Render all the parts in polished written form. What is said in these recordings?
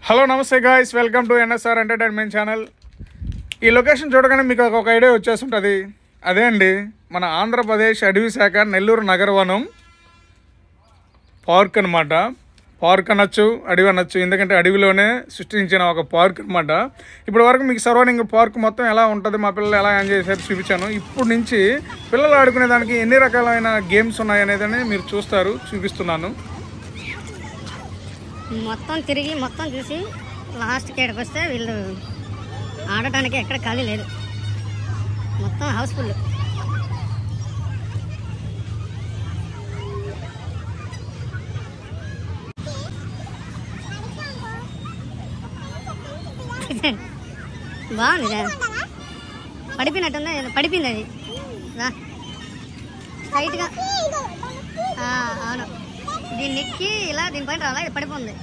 Hello నమస్తే guys, welcome to NSR entertainment channel. ఈ location చూడగానే మీకు ఒక ఐడియా వచ్చేస్తుంటుంది. అదే అండి మన ఆంధ్రప్రదేశ్ అడవి శాఖ నెల్లూరు నగరవనం పార్క్ అనమాట. పార్క్ అనొచ్చు, అడవి అనొచ్చు, ఎందుకంటే అడవిలోనే సృష్టించిన ఒక పార్క్ అనమాట. ఇప్పటి వరకు మీకు సరౌండింగ్ పార్క్ మొత్తం ఎలా ఉంటుంది, మా పిల్లలు ఎలా ఎంజాయ్ చేశారు చూపించాను. ఇప్పుడు నుంచి పిల్లలు ఆడుకునే దానికి ఎన్ని రకాలైన గేమ్స్ ఉన్నాయనేది మీరు చూపిస్తున్నాను. మొత్తం తిరిగి మొత్తం చూసి లాస్ట్కి ఎక్కడికి వస్తే వీళ్ళు ఆడటానికి ఎక్కడ ఖాళీ లేదు, మొత్తం హౌస్ఫుల్. బాగుంది, పడిపోయినట్టుందా? పడిపోయింది అది స్ట్రైట్గా. అవును, దీన్ని ఎక్కి ఇలా దీనిపైన రాలా, ఇది పడిపోయింది.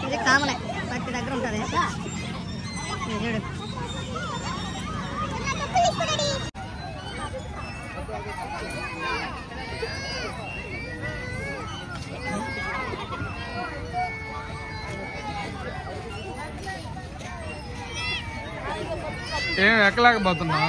ఇది కామనే, ప్రతి దగ్గర ఉంటుంది చూడు. ఏం ఎక్కలేకపోతున్నా.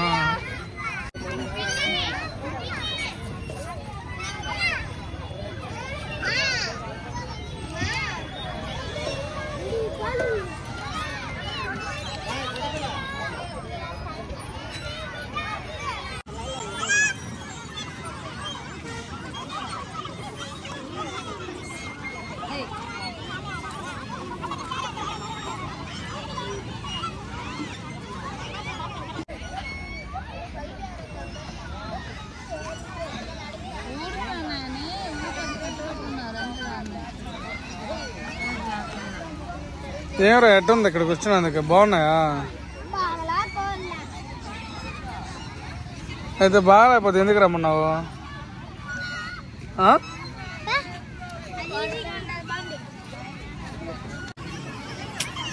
ఏమరా ఎట్టుంది ఇక్కడికి వచ్చినందుకు? బాగున్నాయా? అయితే బాగా అయిపోతుంది, ఎందుకు రమ్మన్నావు?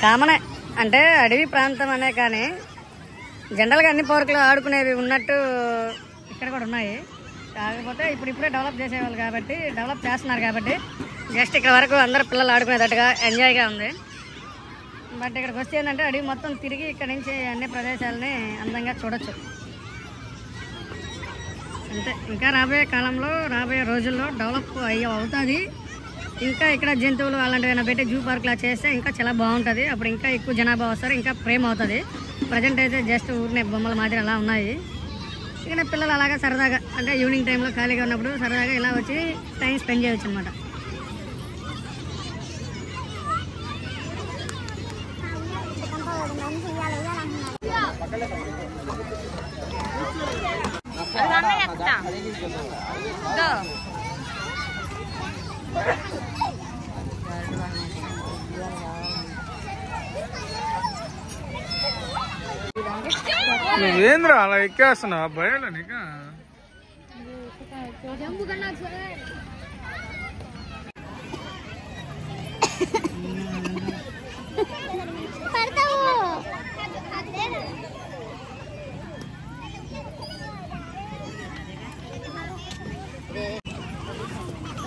కామనే అంటే అడవి ప్రాంతం అనే, కానీ జనరల్గా అన్ని పార్కులు ఆడుకునేవి ఉన్నట్టు ఇక్కడ కూడా ఉన్నాయి. కాకపోతే ఇప్పుడే డెవలప్ చేసేవాళ్ళు కాబట్టి, డెవలప్ చేస్తున్నారు కాబట్టి జస్ట్ ఇక్కడ వరకు అందరు పిల్లలు ఆడుకునేటట్టుగా ఎంజాయ్గా ఉంది. బట్ ఇక్కడికి వస్తే ఏంటంటే అడవి మొత్తం తిరిగి ఇక్కడ నుంచి అన్ని ప్రదేశాలని అందంగా చూడొచ్చు. అంటే ఇంకా రాబోయే కాలంలో, రాబోయే రోజుల్లో డెవలప్ అవుతుంది. ఇంకా ఇక్కడ జంతువులు అలాంటివి పెట్టి జూ పార్క్లా చేస్తే ఇంకా చాలా బాగుంటుంది. అప్పుడు ఇంకా ఎక్కువ జనాభా వస్తారు, ఇంకా ప్రేమ అవుతుంది. ప్రజెంట్ అయితే జస్ట్ ఊరినే బొమ్మల మాదిరి అలా ఉన్నాయి. ఇక పిల్లలు అలాగా సరదాగా, అంటే ఈవినింగ్ టైంలో ఖాళీగా ఉన్నప్పుడు సరదాగా ఇలా వచ్చి టైం స్పెండ్ చేయవచ్చు అనమాట. నువ్వేంద్రా అలా ఎక్కేస్తున్నావు? భయాలా నీకా?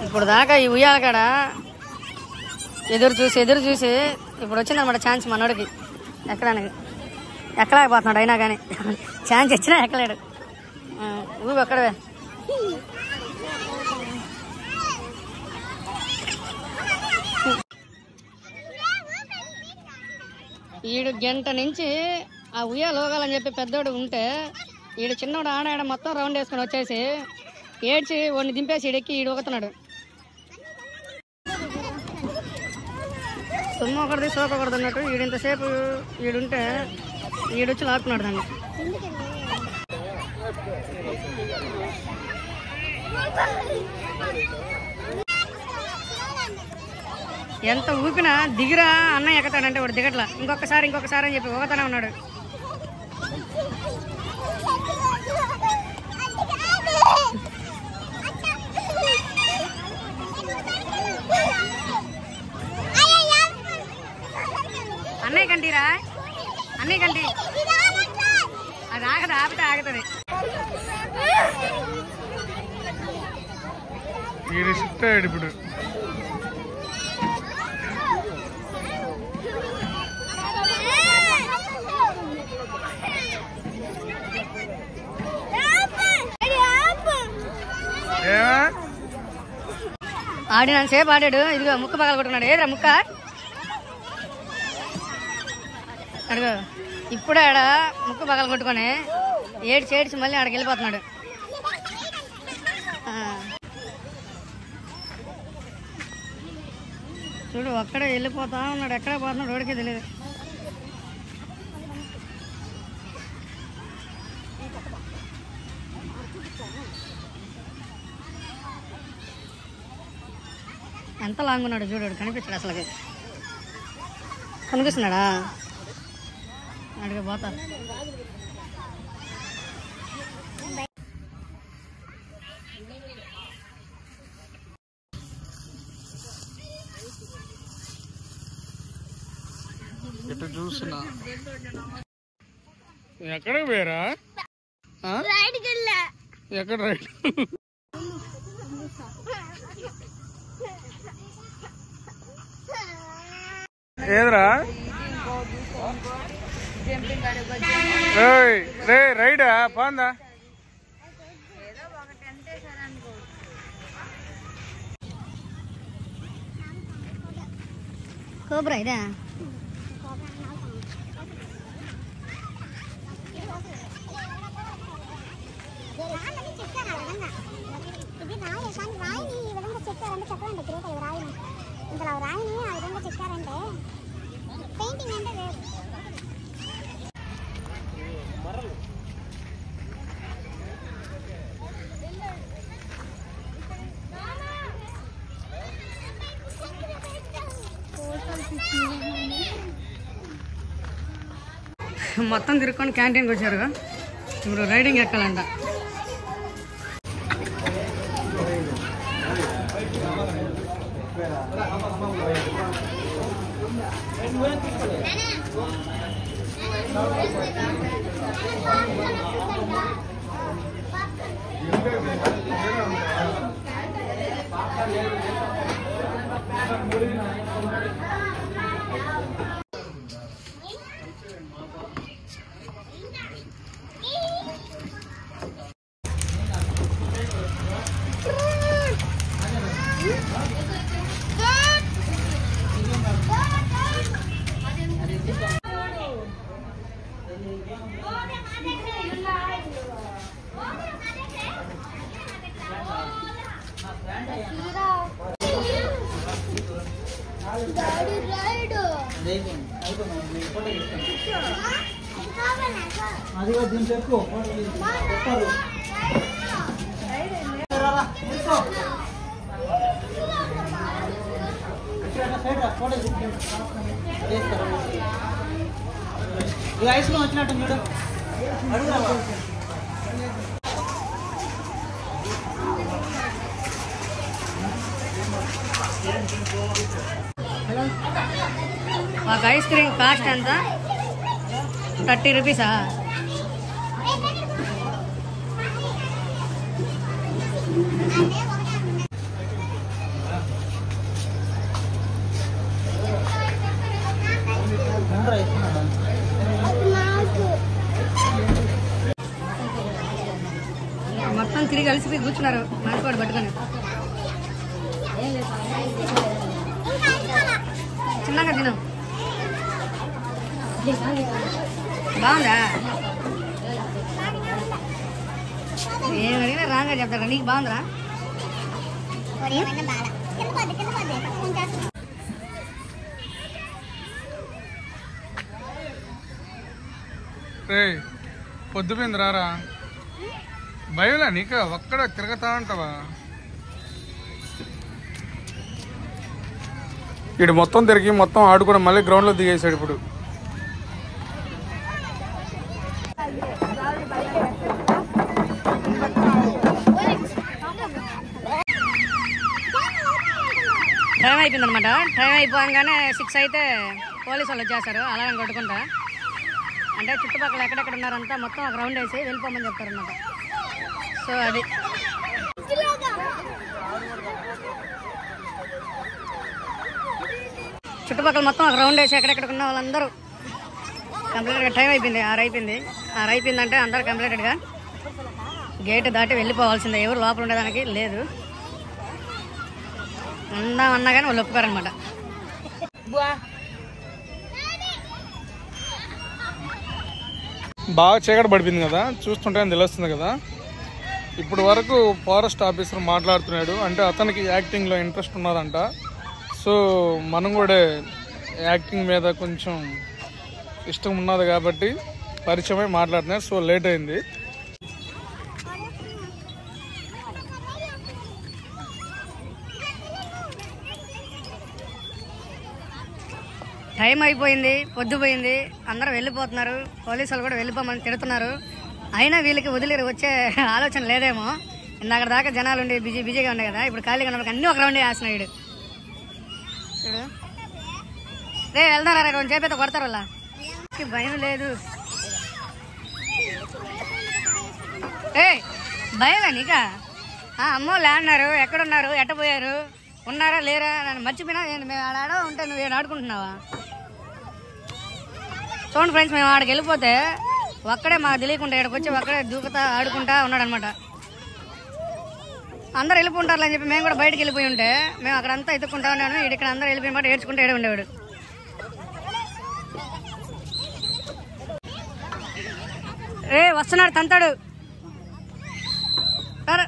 ఇప్పుడు దాకా ఈ ఉయ్యాల కాడ ఎదురు చూసి ఇప్పుడు వచ్చిందన్నమాట ఛాన్స్ మనోడికి ఎక్కడానికి. ఎక్కలేకపోతున్నాడు, అయినా కానీ ఛాన్స్ ఇచ్చినా ఎక్కలేడు. ఊగు అక్కడవే. ఈడు గంట నుంచి ఆ ఉయ్యాలు ఊగాలని చెప్పి పెద్దోడు ఉంటే, ఈడు చిన్నోడు ఆడ మొత్తం రౌండ్ వేసుకొని వచ్చేసి ఏడ్చి వాడిని దింపేసి ఈడెక్కి ఈడు ఊగుతున్నాడు. సొమ్ము ఒకటిది సోపు ఒకటిది అన్నట్టు ఈడింతసేపు ఈడుంటే ఈడొచ్చి లాక్కున్నాడు దాన్ని. ఎంత ఊపినా దిగిరా అన్నయ్య ఎక్కుతాడంటే వాడు దిగట్లా. ఇంకొకసారి అని చెప్పి ఊగుతానే ఉన్నాడు. అన్నయ్య కంటీరా, అన్నయ్య కంటి అది ఆగదు, ఆపితే ఆగుతుంది. వీడు షిఫ్ట్ అయ్యాడు ఇప్పుడు. ఆడినంతసేపు ఆడాడు. ఇదిగో ముక్క పగల కొట్టుకున్నాడు. ఏదిరా ముక్క అడుగు. ఇప్పుడు ఆడ ముక్కు పగల కొట్టుకొని ఏడ్చి మళ్ళీ ఆడికి వెళ్ళిపోతున్నాడు. చూడు అక్కడే వెళ్ళిపోతా ఉన్నాడు. ఎక్కడ పోతున్నాడు రోడ్డుకే తెలియదు. ఎంత లాంగ్ ఉన్నాడు చూడు. కనిపించాడు అసలు. కనిపిస్తున్నాడా? అడిగే పోతా. చూస్తున్నా ఎక్కడికి పోయారా? ఎక్కడ రైట్? ఏదిరా రే రైడా బాగుందా? కోబ్రా ఇదా? ఇది రాయిని ఈ విధంగా చెక్కారంటే చెప్పండి గ్రేట్. రాయిని ఇంకా రాయిని ఆ విధంగా చెక్కారంటే పెయింటింగ్ అంటే వేరు. మొత్తం తిరుక్కొని క్యాంటీన్కి వచ్చారు. ఇప్పుడు రైడింగ్ ఎక్కాలంట. ఐస్లో వచ్చినట్టు చూడు. మాకు ఐస్ క్రీమ్ కాస్ట్ ఎంత? 30 రూపీసా? మొత్తం తిరిగి కలిసిపోయి కూర్చున్నారు మనకోడు పట్టుకొని. చిన్నగా తిను. బాగుందా? ఏం అడిగినా రాంగా చెప్తారా? నీకు బాగుందిరా? పొద్దుపోయింది రారా. భయంలా నీకు ఒక్కడ తిరగతా ఉంటావా? ఇటు మొత్తం తిరిగి మొత్తం ఆడుకోవడం మళ్ళీ గ్రౌండ్లో దిగేసాడు. ఇప్పుడు టైం అయిపోయింది అనమాట. టైం అయిపోగానే 6 అయితే పోలీసు వాళ్ళు వచ్చేస్తారు అలాగని కొట్టుకుంటా. అంటే చుట్టుపక్కల ఎక్కడెక్కడ ఉన్నారంతా మొత్తం ఒక రౌండ్ వేసి వెళ్ళిపోమని చెప్తారనమాట. సో అది చుట్టుపక్కల మొత్తం ఒక రౌండ్ వేసి ఎక్కడెక్కడ ఉన్న వాళ్ళందరూ కంప్లీట్గా టైం అయిపోయింది. 6 అయిపోయింది. 6 అయిపోయిందంటే అందరూ కంప్లీటెడ్గా గేట్ దాటి వెళ్ళిపోవాల్సిందే. ఎవరు లోపల ఉండేదానికి లేదు. ఉందామన్నా కానీ వాళ్ళు ఒప్పుకోరనమాట. బాగా చీకటి పడిపోయింది కదా, చూస్తుంటే తెలుస్తుంది కదా. ఇప్పుడు వరకు ఫారెస్ట్ ఆఫీసర్ మాట్లాడుతున్నాడు, అంటే అతనికి యాక్టింగ్లో ఇంట్రెస్ట్ ఉన్నదంట. సో మనం కూడా యాక్టింగ్ మీద కొంచెం ఇష్టం ఉన్నది కాబట్టి పరిచయమై మాట్లాడుతున్నారు. సో లేట్ అయింది. టైం అయిపోయింది, పొద్దుపోయింది, అందరూ వెళ్ళిపోతున్నారు. పోలీసులు కూడా వెళ్ళిపోమని తిడుతున్నారు. అయినా వీళ్ళకి వదిలి వచ్చే ఆలోచన లేదేమో. ఇందాక దాకా జనాలు ఉండి బిజీగా ఉన్నాయి కదా, ఇప్పుడు ఖాళీగా ఉన్నప్పుడు అన్నీ ఒక రౌండ్ వేస్తున్నాడు. చూడు రే వెళ్తారా, కొంచెం చేపైతే కొడతారు వాళ్ళ. భయం లేదు. ఏ భయమే నీకా? అమ్మో లేన్నారు, ఎక్కడున్నారు, ఎట్టపోయారు, ఉన్నారా లేరా, నన్ను మర్చిపోయినా. మేము ఆడ ఉంటే నువ్వేం ఆడుకుంటున్నావా? చూడండి ఫ్రెండ్స్, మేము ఆడికి వెళ్ళిపోతే ఒక్కడే మాకు తెలియకుండా ఇక్కడికి వచ్చి ఒక్కడే దూకుతా ఆడుకుంటా ఉన్నాడు అనమాట. అందరూ వెళ్ళిపోంటారు అని చెప్పి మేము కూడా బయటకు వెళ్ళిపోయి ఉంటే మేము అక్కడంతా ఎత్తుక్కుంటా ఉన్నాను. ఇక్కడ అందరూ వెళ్ళిపోయిన మాట ఏడ్చుకుంటూ ఏడే ఉండేవాడు. రే వస్తున్నాడు, తంతాడు. సరే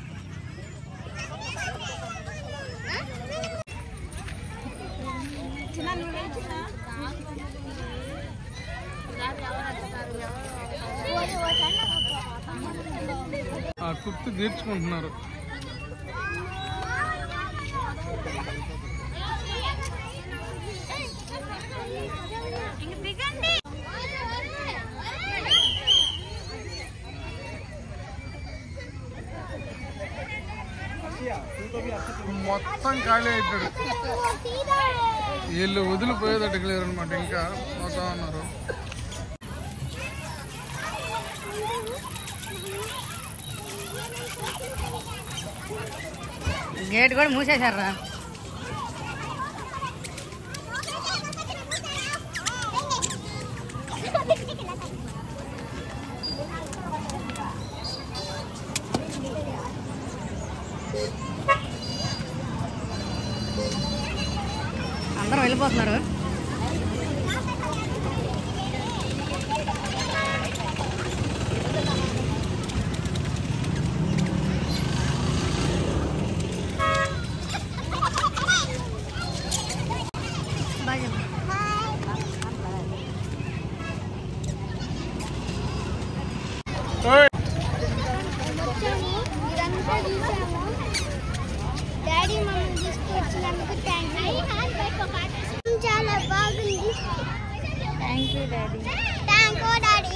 ఆ కుర్తి తీర్చుకుంటున్నారు. మొత్తం ఖాళీ అయిపోయాడు. వీళ్ళు వదిలిపోయేదట్టుకు లేరు అనమాట, ఇంకా పోతా ఉన్నారు. గేట్ కూడా మూసేశారా? అందరూ వెళ్ళిపోతున్నారు. డాడీ మమ్మల్ని తీసుకొచ్చినందుకు థ్యాంక్ యూ. చాలా బాగుంది. Thank you daddy.